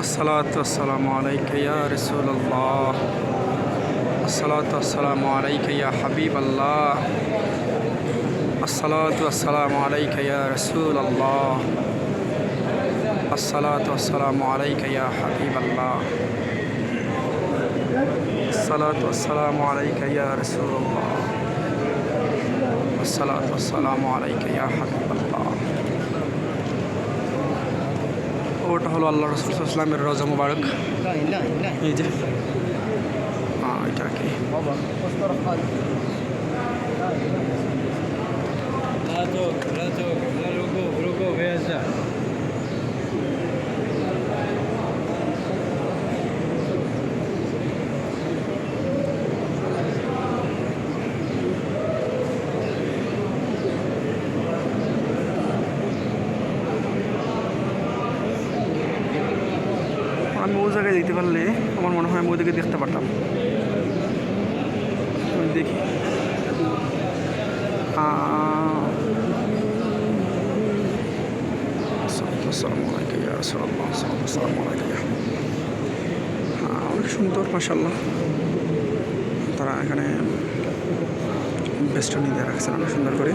अस्सलातु वस्सलामु अलैका या रसूलल्लाह। अस्सलातु वस्सलामु अलैका या हबीबल्लाह। अस्सलातु वस्सलामु अलैका या रसूलल्लाह। अस्सलातु वस्सलामु अलैका या हबीबल्लाह। अस्सलातु वस्सलामु अलैका या रसूलल्लाह। अस्सलातु वस्सलामु अलैका या हबीबल्लाह। ওটা হলো আল্লাহ রাসূল সাল্লাল্লাহু আলাইহি ওয়াসাল্লামের রওজা মুবারক। এই যে এটা কি रुको भैया আমি ওই জায়গায় যেতে পারলে আমার মনে হয় আমি ওদেরকে দেখতে পারতাম। আমি দেখি অনেক সুন্দর মাশাআল্লাহ। তারা এখানে বেষ্টনী দিয়ে রাখছেন অনেক সুন্দর করে।